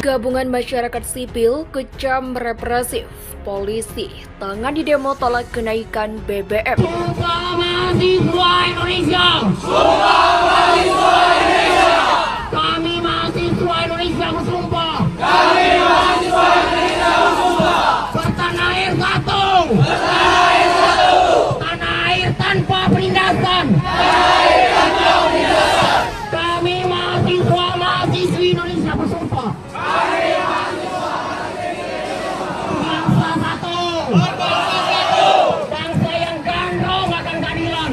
Gabungan masyarakat sipil kecam represif polisi, tangan di demo tolak kenaikan BBM. Sumpah mahasiswa Indonesia! Sumpah mahasiswa Indonesia! Kami mahasiswa Indonesia bersumpah! Kami mahasiswa Indonesia bersumpah! Bertanah air satu! Bertanah air satu! Tanah air tanpa penindasan! Tanah air tanpa penindasan! Kami mahasiswi Indonesia bersumpah! Bangsa satu! Bangsa yang gandrung akan keadilan!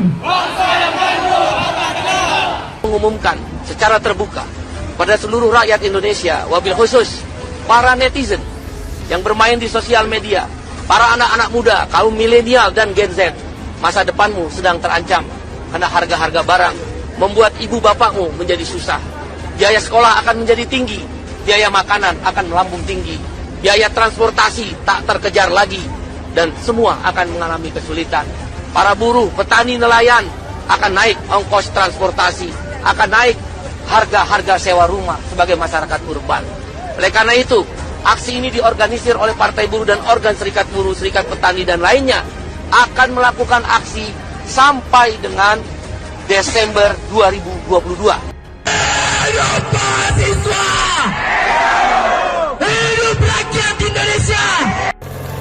Mengumumkan secara terbuka pada seluruh rakyat Indonesia, wabil khusus para netizen yang bermain di sosial media, para anak-anak muda, kaum milenial dan Gen Z, masa depanmu sedang terancam karena harga-harga barang membuat ibu bapakmu menjadi susah. Biaya sekolah akan menjadi tinggi, biaya makanan akan melambung tinggi, biaya transportasi tak terkejar lagi, dan semua akan mengalami kesulitan. Para buruh, petani, nelayan akan naik ongkos transportasi, akan naik harga-harga sewa rumah sebagai masyarakat urban. Oleh karena itu, aksi ini diorganisir oleh Partai Buruh dan organ Serikat Buruh, Serikat Petani, dan lainnya akan melakukan aksi sampai dengan Desember 2022. Hidup mahasiswa! Hidup rakyat Indonesia!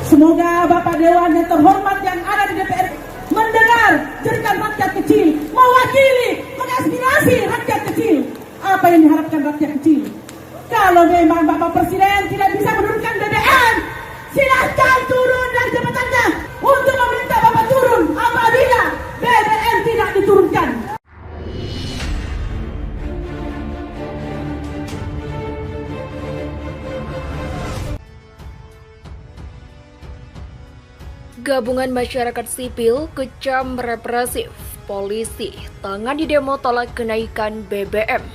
Semoga Bapak Dewan yang terhormat yang ada di DPR mendengar jeritan rakyat kecil, mewakili, mengaspirasi rakyat kecil. Apa yang diharapkan rakyat kecil? Kalau memang Bapak Presiden tidak bisa menurunkan BBM, silahkan turun dari jabatannya untuk meminta Bapak turun apabila BBM tidak diturunkan. Gabungan masyarakat sipil kecam represif polisi, tangan di demo tolak kenaikan BBM.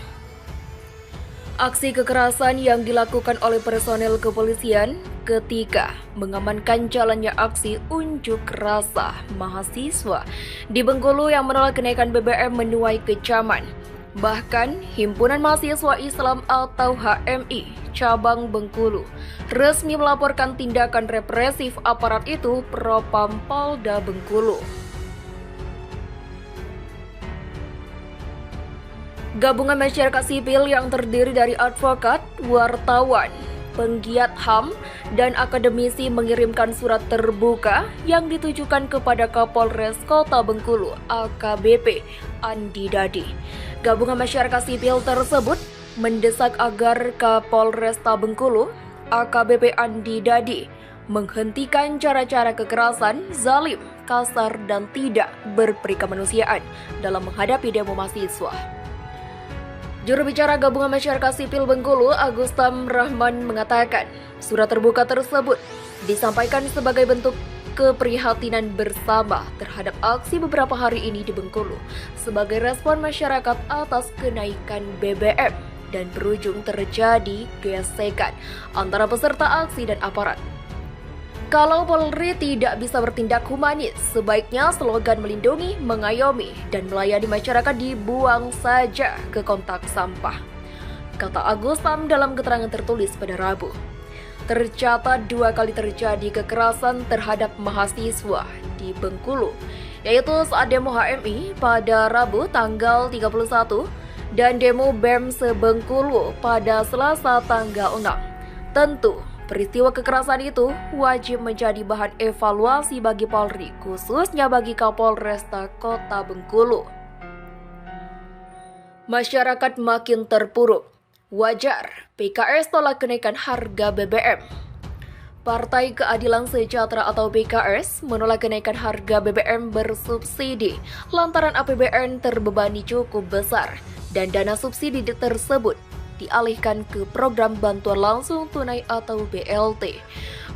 Aksi kekerasan yang dilakukan oleh personel kepolisian ketika mengamankan jalannya aksi unjuk rasa mahasiswa di Bengkulu yang menolak kenaikan BBM menuai kecaman. Bahkan, Himpunan Mahasiswa Islam atau HMI Cabang Bengkulu resmi melaporkan tindakan represif aparat itu Propam Polda Bengkulu. Gabungan masyarakat sipil yang terdiri dari advokat, wartawan, penggiat HAM, dan akademisi mengirimkan surat terbuka yang ditujukan kepada Kapolres Kota Bengkulu AKBP Andi Dadi. Gabungan masyarakat sipil tersebut mendesak agar Kapolresta Bengkulu AKBP Andi Dadi menghentikan cara-cara kekerasan, zalim, kasar, dan tidak berperikemanusiaan dalam menghadapi demo mahasiswa. Juru bicara Gabungan Masyarakat Sipil Bengkulu, Agustam Rahman, mengatakan surat terbuka tersebut disampaikan sebagai bentuk keprihatinan bersama terhadap aksi beberapa hari ini di Bengkulu sebagai respon masyarakat atas kenaikan BBM dan berujung terjadi gesekan antara peserta aksi dan aparat. Kalau Polri tidak bisa bertindak humanis, sebaiknya slogan melindungi, mengayomi, dan melayani masyarakat dibuang saja ke kontak sampah, kata Agustam dalam keterangan tertulis pada Rabu. Tercatat 2 kali terjadi kekerasan terhadap mahasiswa di Bengkulu, yaitu saat demo HMI pada Rabu tanggal 31 dan demo BEM se-Bengkulu pada Selasa tanggal 6. Tentu, peristiwa kekerasan itu wajib menjadi bahan evaluasi bagi Polri, khususnya bagi Kapolresta Kota Bengkulu. Masyarakat makin terpuruk. Wajar, PKS tolak kenaikan harga BBM. Partai Keadilan Sejahtera atau PKS menolak kenaikan harga BBM bersubsidi lantaran APBN terbebani cukup besar dan dana subsidi tersebut dialihkan ke program bantuan langsung tunai atau BLT.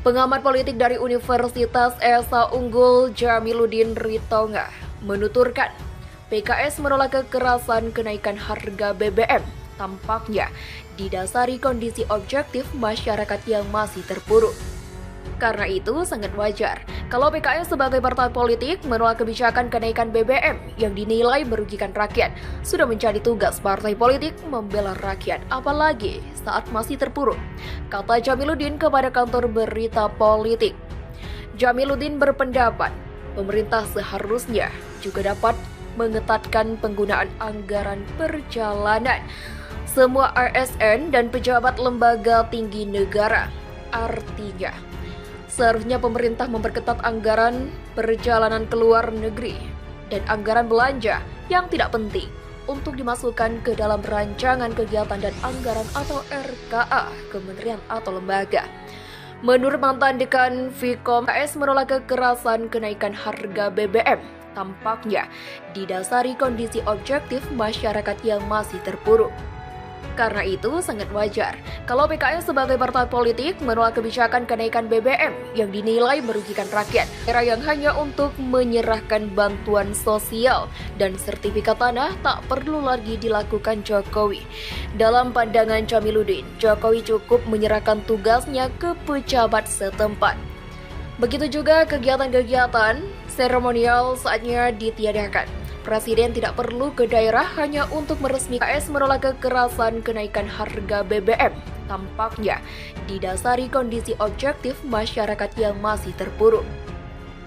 Pengamat politik dari Universitas Esa Unggul Jamiluddin Ritonga menuturkan PKS menolak kekerasan kenaikan harga BBM tampaknya didasari kondisi objektif masyarakat yang masih terpuruk. Karena itu sangat wajar kalau PKS sebagai partai politik menolak kebijakan kenaikan BBM yang dinilai merugikan rakyat. Sudah menjadi tugas partai politik membela rakyat, apalagi saat masih terpuruk, kata Jamiluddin kepada kantor Berita Politik. Jamiluddin berpendapat pemerintah seharusnya juga dapat mengetatkan penggunaan anggaran perjalanan semua ASN dan pejabat lembaga tinggi negara. Artinya, seharusnya pemerintah memperketat anggaran perjalanan ke luar negeri dan anggaran belanja yang tidak penting untuk dimasukkan ke dalam rancangan kegiatan dan anggaran atau RKA kementerian atau lembaga. Menurut mantan dekan Vkom, PKS menolak kekerasan kenaikan harga BBM. Tampaknya didasari kondisi objektif masyarakat yang masih terpuruk. Karena itu sangat wajar kalau PKS sebagai partai politik menolak kebijakan kenaikan BBM yang dinilai merugikan rakyat. Era yang hanya untuk menyerahkan bantuan sosial dan sertifikat tanah tak perlu lagi dilakukan Jokowi. Dalam pandangan Jamiluddin, Jokowi cukup menyerahkan tugasnya ke pejabat setempat. Begitu juga kegiatan-kegiatan seremonial saatnya ditiadakan. Presiden tidak perlu ke daerah hanya untuk meresmikan. PKS menolak kekerasan kenaikan harga BBM. Tampaknya didasari kondisi objektif masyarakat yang masih terpuruk.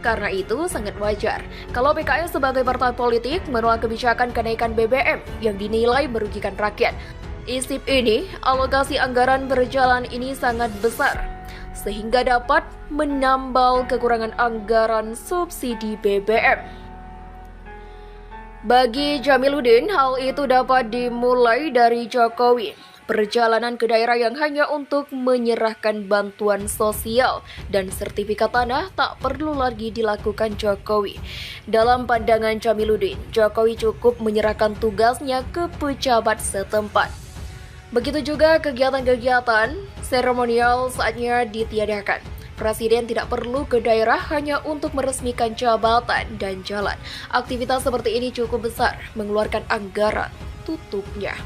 Karena itu sangat wajar kalau PKS sebagai partai politik menolak kebijakan kenaikan BBM yang dinilai merugikan rakyat. Isip ini, alokasi anggaran berjalan ini sangat besar, sehingga dapat menambal kekurangan anggaran subsidi BBM. Bagi Jamiluddin, hal itu dapat dimulai dari Jokowi. Perjalanan ke daerah yang hanya untuk menyerahkan bantuan sosial dan sertifikat tanah tak perlu lagi dilakukan Jokowi. Dalam pandangan Jamiluddin, Jokowi cukup menyerahkan tugasnya ke pejabat setempat. Begitu juga kegiatan-kegiatan seremonial saatnya ditiadakan. Presiden tidak perlu ke daerah hanya untuk meresmikan jabatan dan jalan. Aktivitas seperti ini cukup besar, mengeluarkan anggaran tutupnya.